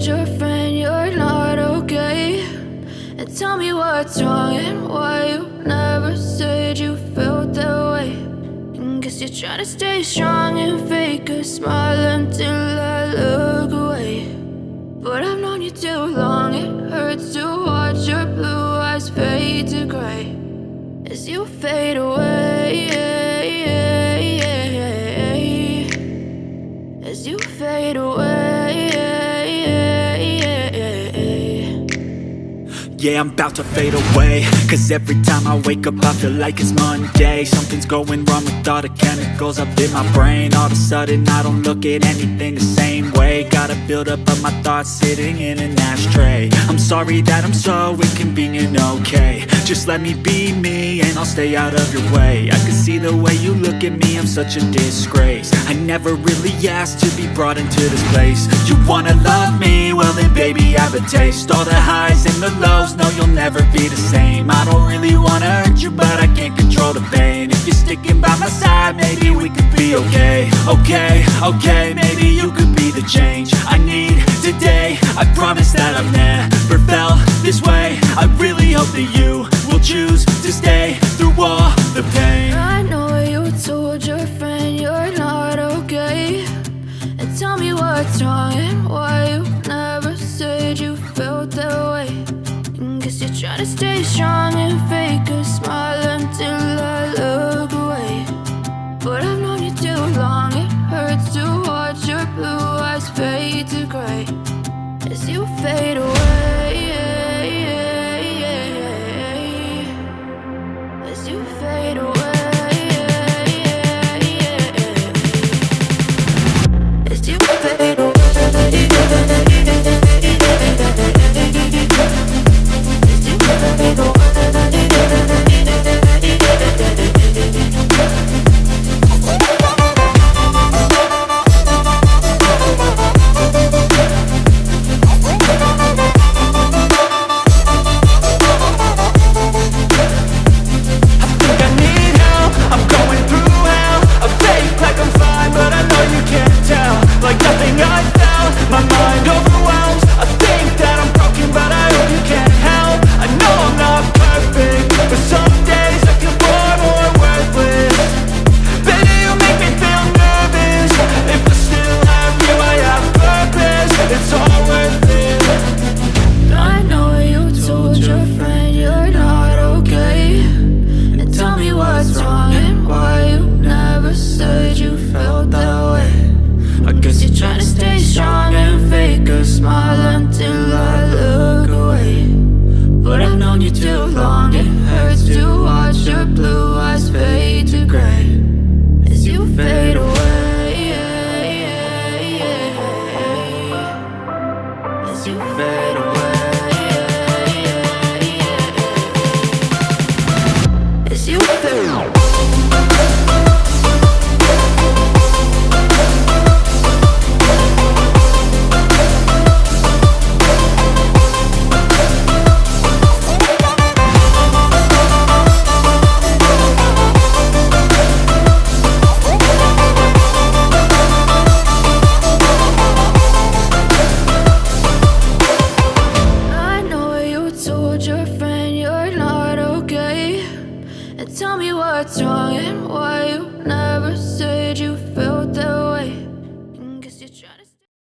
told your friend you're not okay? And tell me what's wrong and why you never said you felt that way. And guess you're trying to stay strong and fake a smile until I look away. But I've known you too long, it hurts to watch your blue eyes fade to gray as you fade away, as you fade away. Yeah, I'm about to fade away, cause every time I wake up I feel like it's Monday. Something's going wrong with all the chemicals up in my brain. All of a sudden I don't look at anything the same way. Got a buildup of my thoughts sitting in an ashtray. I'm sorry that I'm so inconvenient, okay? Just let me be me and I'll stay out of your way. I can see the way you look at me, I'm such a disgrace. I never really asked to be brought into this place. You wanna love me? Well then baby have a taste. All the highs and the lows, no you'll never be the same. I don't really wanna hurt you but I can't control the pain. If you're sticking by my side maybe we could be okay. Okay, maybe you could be the change I need today. I promise that I've never felt this way. I really hope that you will choose to stay through all the pain. I know you told your friend you're not okay. And tell me what's wrong and why you never said you felt that way. And guess you're trying to stay strong and fake a smile until I look away. But I've known you too long, it hurts to watch your blue eyes fade to gray as you fade away.